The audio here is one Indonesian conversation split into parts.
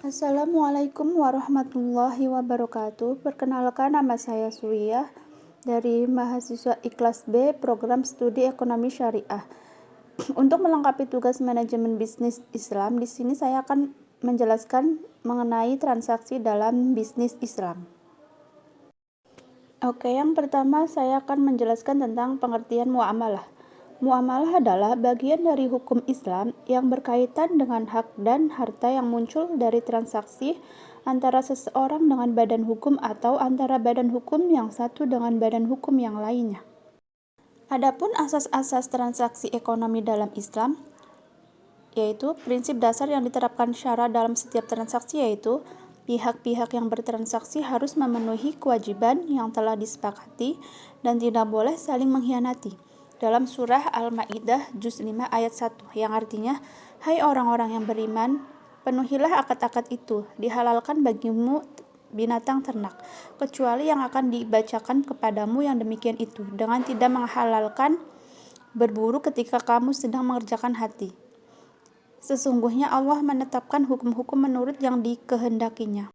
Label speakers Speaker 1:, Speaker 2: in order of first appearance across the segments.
Speaker 1: Assalamualaikum warahmatullahi wabarakatuh. Perkenalkan, nama saya Suwiyah dari mahasiswa Ikhlas B, program studi ekonomi syariah. Untuk melengkapi tugas manajemen bisnis Islam, di sini saya akan menjelaskan mengenai transaksi dalam bisnis Islam. Oke, yang pertama saya akan menjelaskan tentang pengertian muamalah. Muamalah adalah bagian dari hukum Islam yang berkaitan dengan hak dan harta yang muncul dari transaksi antara seseorang dengan badan hukum atau antara badan hukum yang satu dengan badan hukum yang lainnya. Adapun asas-asas transaksi ekonomi dalam Islam, yaitu prinsip dasar yang diterapkan syara dalam setiap transaksi, yaitu pihak-pihak yang bertransaksi harus memenuhi kewajiban yang telah disepakati dan tidak boleh saling mengkhianati. Dalam surah Al-Maidah juz 5 ayat 1 yang artinya, hai orang-orang yang beriman, penuhilah akad-akad itu, dihalalkan bagimu binatang ternak, kecuali yang akan dibacakan kepadamu yang demikian itu, dengan tidak menghalalkan berburu ketika kamu sedang mengerjakan hati. Sesungguhnya Allah menetapkan hukum-hukum menurut yang dikehendakinya.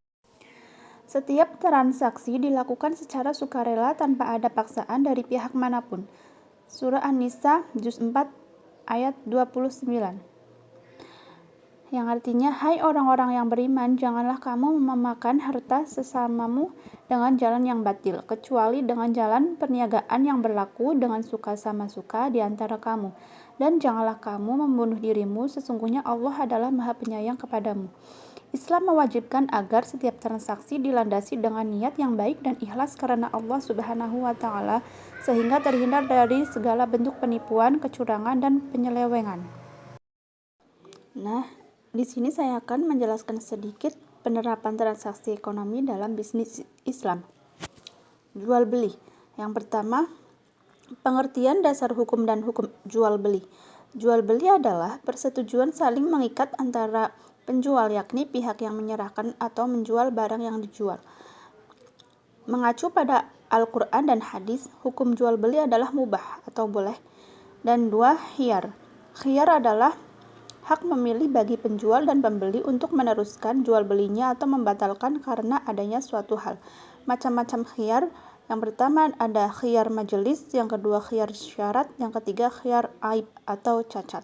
Speaker 1: Setiap transaksi dilakukan secara sukarela tanpa ada paksaan dari pihak manapun. Surah An-Nisa juz 4 ayat 29. Yang artinya, hai orang-orang yang beriman, janganlah kamu memakan harta sesamamu dengan jalan yang batil, kecuali dengan jalan perniagaan yang berlaku dengan suka sama suka di antara kamu. Dan janganlah kamu membunuh dirimu, sesungguhnya Allah adalah Maha Penyayang kepadamu. Islam mewajibkan agar setiap transaksi dilandasi dengan niat yang baik dan ikhlas karena Allah Subhanahu wa Ta'ala, sehingga terhindar dari segala bentuk penipuan, kecurangan, dan penyelewengan. Nah, di sini saya akan menjelaskan sedikit penerapan transaksi ekonomi dalam bisnis Islam. Jual beli. Yang pertama, pengertian dasar hukum dan hukum jual beli. Jual beli adalah persetujuan saling mengikat antara penjual, yakni pihak yang menyerahkan atau menjual barang yang dijual. Mengacu pada Al-Quran dan hadis, hukum jual beli adalah mubah atau boleh. Dan dua, khiyar. Khiyar adalah hak memilih bagi penjual dan pembeli untuk meneruskan jual belinya atau membatalkan karena adanya suatu hal. Macam-macam khiyar. Yang pertama ada khiyar majelis, yang kedua khiyar syarat, yang ketiga khiyar aib atau cacat.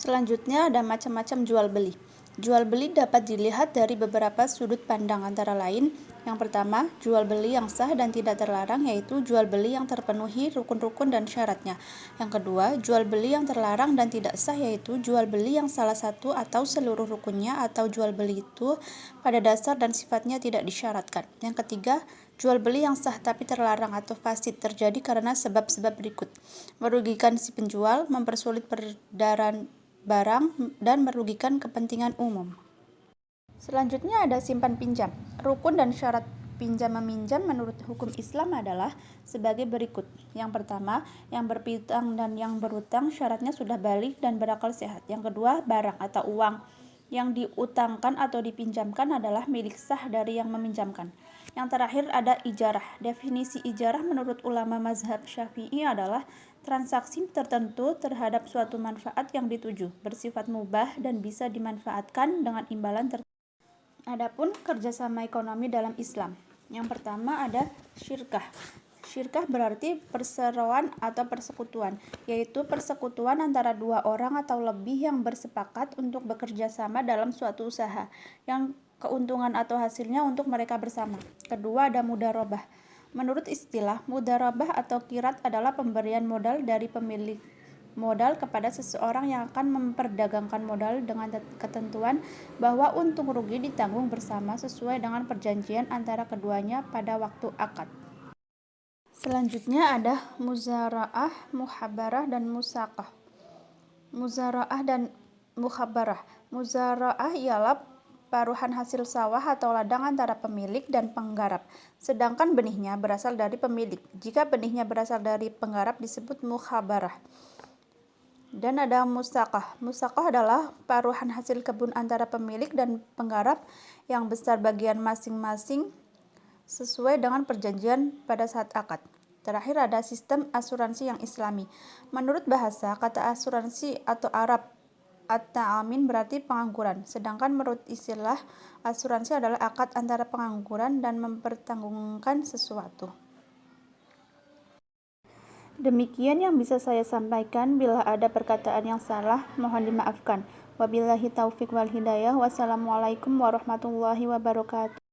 Speaker 1: Selanjutnya ada macam-macam jual beli. Jual beli dapat dilihat dari beberapa sudut pandang, antara lain, yang pertama, jual beli yang sah dan tidak terlarang, yaitu jual beli yang terpenuhi rukun-rukun dan syaratnya. Yang kedua, jual beli yang terlarang dan tidak sah, yaitu jual beli yang salah satu atau seluruh rukunnya atau jual beli itu pada dasar dan sifatnya tidak disyaratkan. Yang ketiga, jual beli yang sah tapi terlarang atau fasid terjadi karena sebab-sebab berikut: merugikan si penjual, mempersulit peredaran barang, dan merugikan kepentingan umum. Selanjutnya ada simpan pinjam. Rukun dan syarat pinjam meminjam menurut hukum Islam adalah sebagai berikut. Yang pertama, yang berpiutang dan yang berutang syaratnya sudah balik dan berakal sehat. Yang kedua, barang atau uang yang diutangkan atau dipinjamkan adalah milik sah dari yang meminjamkan. Yang terakhir ada ijarah. Definisi ijarah menurut ulama mazhab Syafi'i adalah transaksi tertentu terhadap suatu manfaat yang dituju, bersifat mubah dan bisa dimanfaatkan dengan imbalan tertentu. Adapun kerjasama ekonomi dalam Islam. Yang pertama ada syirkah. Syirkah berarti perseroan atau persekutuan, yaitu persekutuan antara dua orang atau lebih yang bersepakat untuk bekerja sama dalam suatu usaha, yang keuntungan atau hasilnya untuk mereka bersama. Kedua ada mudharabah. Menurut istilah, mudharabah atau qirat adalah pemberian modal dari pemilik modal kepada seseorang yang akan memperdagangkan modal dengan ketentuan bahwa untung rugi ditanggung bersama sesuai dengan perjanjian antara keduanya pada waktu akad. Selanjutnya ada muzara'ah, muhabarah, dan musaqah. Muzara'ah dan muhabarah. Muzara'ah ialah paruhan hasil sawah atau ladang antara pemilik dan penggarap, sedangkan benihnya berasal dari pemilik. Jika benihnya berasal dari penggarap disebut muhabarah. Dan ada musaqah. Musaqah adalah paruhan hasil kebun antara pemilik dan penggarap yang besar bagian masing-masing sesuai dengan perjanjian pada saat akad. Terakhir ada sistem asuransi yang Islami. Menurut bahasa, kata asuransi atau Arab at-ta'amin berarti pengangguran. Sedangkan menurut istilah asuransi adalah akad antara pengangguran dan mempertanggungjawabkan sesuatu. Demikian yang bisa saya sampaikan. Bila ada perkataan yang salah, mohon dimaafkan. Wabillahi taufik wal hidayah. Wassalamualaikum warahmatullahi wabarakatuh.